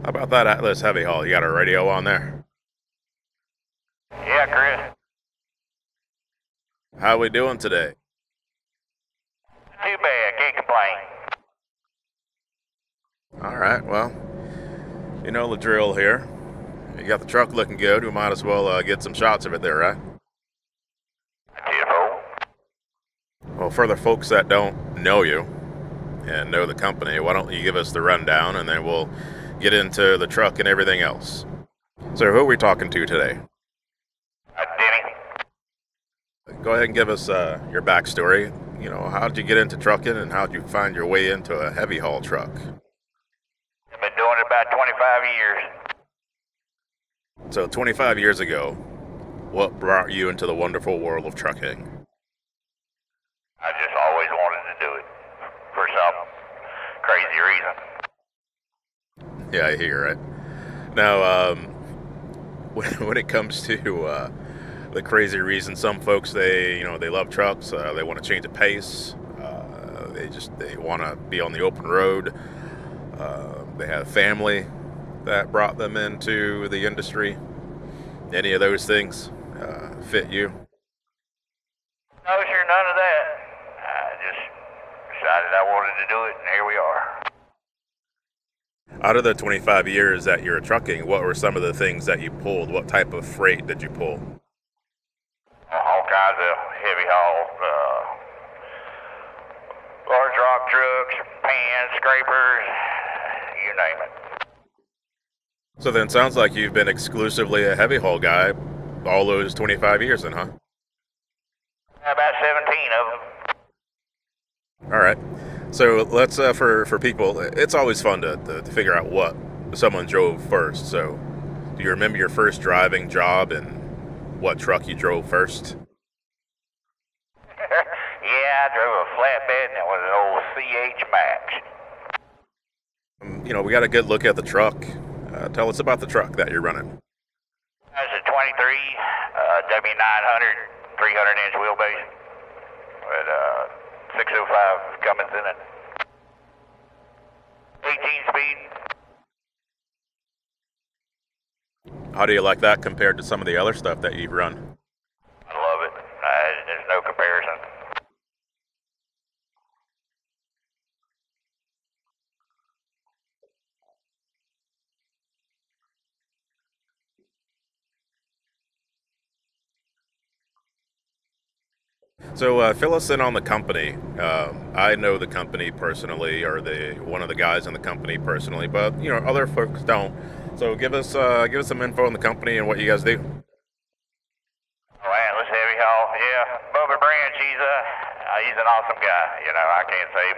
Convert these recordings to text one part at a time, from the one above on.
How about that Atlas Heavy Haul? You got a radio on there? Yeah, Chris. How we doing today? Too bad. Can't complain. All right, well, you know the drill here. You got the truck looking good. We might as well get some shots of it there, right? Beautiful. Well, for the folks that don't know you and know the company, why don't you give us the rundown and then we'll get into the truck and everything else. So who are we talking to today? Denny. Go ahead and give us your backstory. You know, how did you get into trucking and how did you find your way into a heavy haul truck? I've been doing it about 25 years. So 25 years ago, what brought you into the wonderful world of trucking? I just always wanted to do it for some crazy reason. Yeah, I hear it. Now, when it comes to the crazy reason, some folks they love trucks. They want to change the pace. They want to be on the open road. They have family that brought them into the industry. Any of those things fit you? No, sure, none of that. I just decided I wanted to do it, and here we are. Out of the 25 years that you're trucking, what were some of the things that you pulled? What type of freight did you pull? All kinds of heavy haul, large rock trucks, pans, scrapers, you name it. So then it sounds like you've been exclusively a heavy haul guy all those 25 years then, huh? About 17 of them. All right. So let's, for people, it's always fun to figure out what someone drove first. So do you remember your first driving job and what truck you drove first? Yeah, I drove a flatbed, and it was an old CH Max. We got a good look at the truck. Tell us about the truck that you're running. That's a 23 W900 300-inch wheelbase with 605 Cummins in it. 18 speed. How do you like that compared to some of the other stuff that you've run? I love it. There's no comparison. So fill us in on the company. I know the company personally, or one of the guys in the company personally, but other folks don't. So give us some info on the company and what you guys do. Oh, Atlas Heavy Haul. Yeah, Bubba Branch, he's an awesome guy. I can't say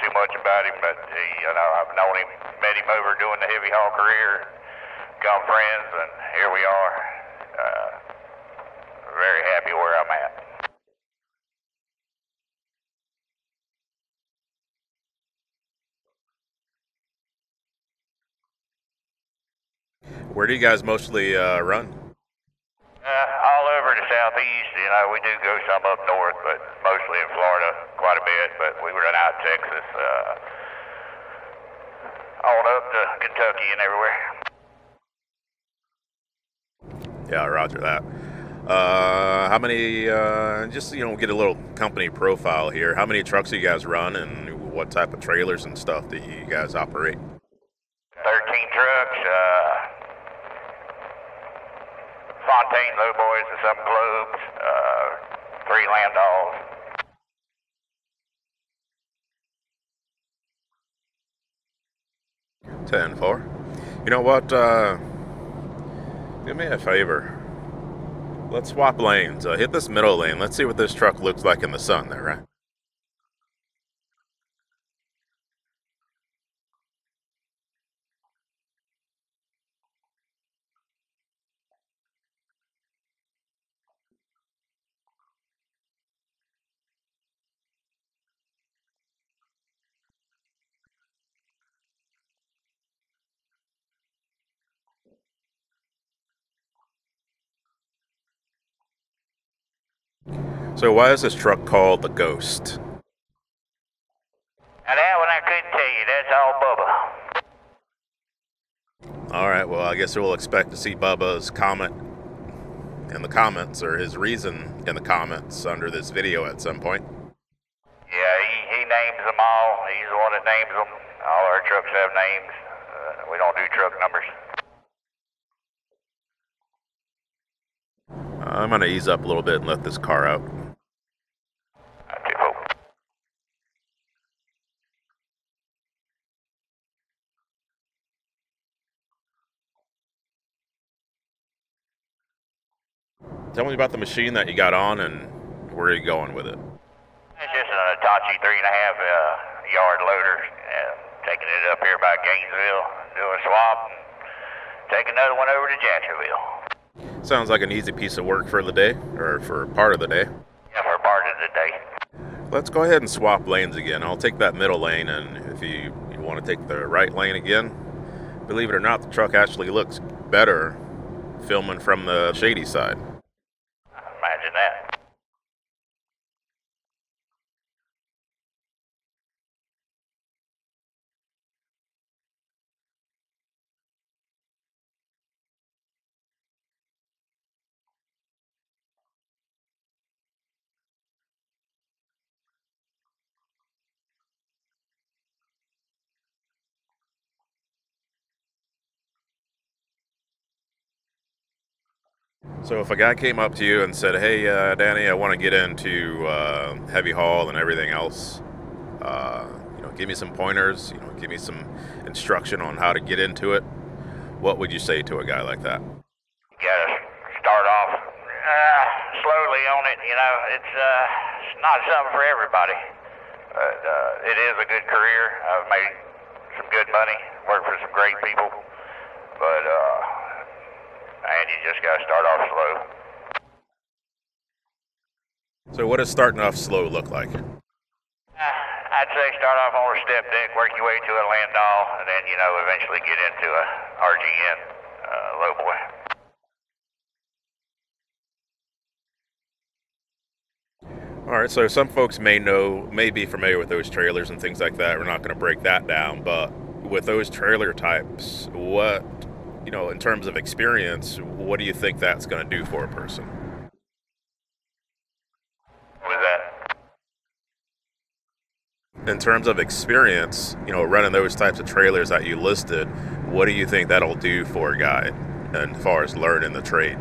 too much about him, but I've known him, met him over doing the heavy haul career, become friends, and here we are. Very happy where I'm at. Where do you guys mostly run? All over the southeast. We do go some up north, but mostly in Florida quite a bit. But we run out in Texas, on up to Kentucky and everywhere. Yeah, roger that. How many? Just get a little company profile here. How many trucks do you guys run, and what type of trailers and stuff do you guys operate? 13 trucks. Fontaine lowboys and some globes, 3 land dolls. Ten four. You know what? Do me a favor. Let's swap lanes. Hit this middle lane. Let's see what this truck looks like in the sun there, right? So why is this truck called the Ghost? Now that one I couldn't tell you. That's all Bubba. All right, well, I guess we'll expect to see Bubba's comment in the comments, or his reason in the comments under this video at some point. Yeah, he names them all. He's the one that names them. All our trucks have names. We don't do truck numbers. I'm going to ease up a little bit and let this car out. Okay, folks. Tell me about the machine that you got on and where are you going with it? It's just an Hitachi 3.5 yard loader. Taking it up here by Gainesville, do a swap, and take another one over to Jacksonville. Sounds like an easy piece of work for the day, or for part of the day. Yeah, for part of the day. Let's go ahead and swap lanes again. I'll take that middle lane, and if you want to take the right lane again, believe it or not, the truck actually looks better filming from the shady side. Imagine that. So if a guy came up to you and said, hey, Danny, I want to get into heavy haul and everything else, give me some pointers, give me some instruction on how to get into it, what would you say to a guy like that? You gotta start off slowly on it. It's not something for everybody, but it is a good career. I've made some good money, worked for some great people, but and you just gotta start off slow. So what does starting off slow look like? I'd say start off on a step deck, work your way to a landau, and then, eventually get into a RGN lowboy. All right, so some folks may be familiar with those trailers and things like that. We're not going to break that down, but with those trailer types, what, in terms of experience, what do you think that's going to do for a person? What was that? In terms of experience, running those types of trailers that you listed, what do you think that'll do for a guy as far as learning the trade?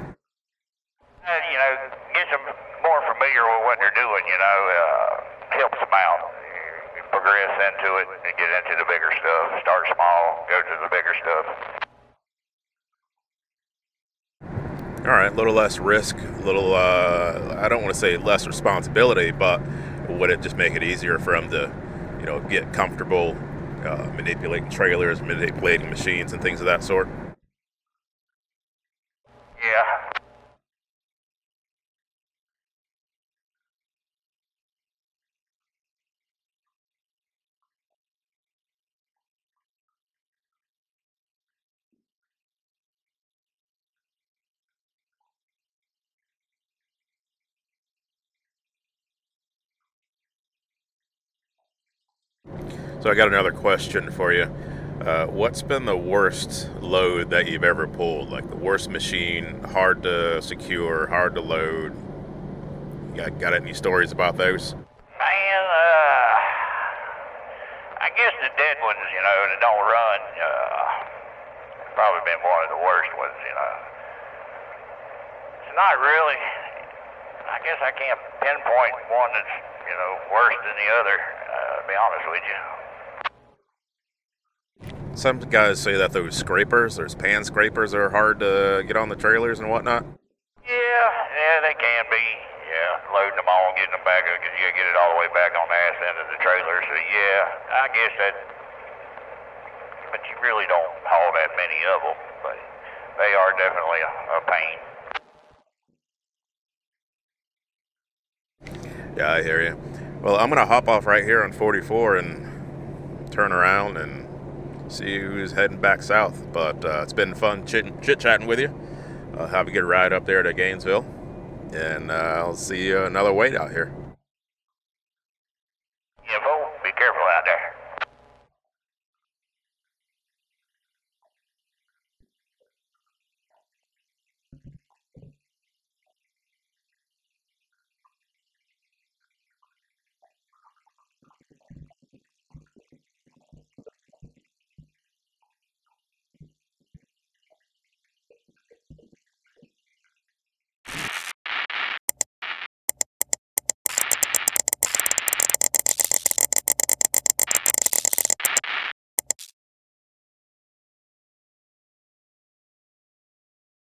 Get them more familiar with what they're doing, helps them out. You progress into it and get into the bigger stuff. Start small, go to the bigger stuff. All right, a little less risk, a little, I don't want to say less responsibility, but would it just make it easier for them to, get comfortable manipulating trailers, manipulating machines and things of that sort? Yeah. So I got another question for you. What's been the worst load that you've ever pulled? Like the worst machine, hard to secure, hard to load? You got any stories about those? Man, I guess the dead ones, that don't run, probably been one of the worst ones, It's not really, I guess I can't pinpoint one that's, worse than the other, to be honest with you. Some guys say that those pan scrapers are hard to get on the trailers and whatnot. Yeah, they can be. Yeah, loading them on, getting them back, because you gotta get it all the way back on the ass end of the trailer. So yeah, I guess that. But you really don't haul that many of them. But they are definitely a pain. Yeah, I hear you. Well, I'm gonna hop off right here on 44 and turn around and see who's heading back south. But it's been fun chit-chatting with you. Have a good ride up there to Gainesville, and I'll see you another way out here.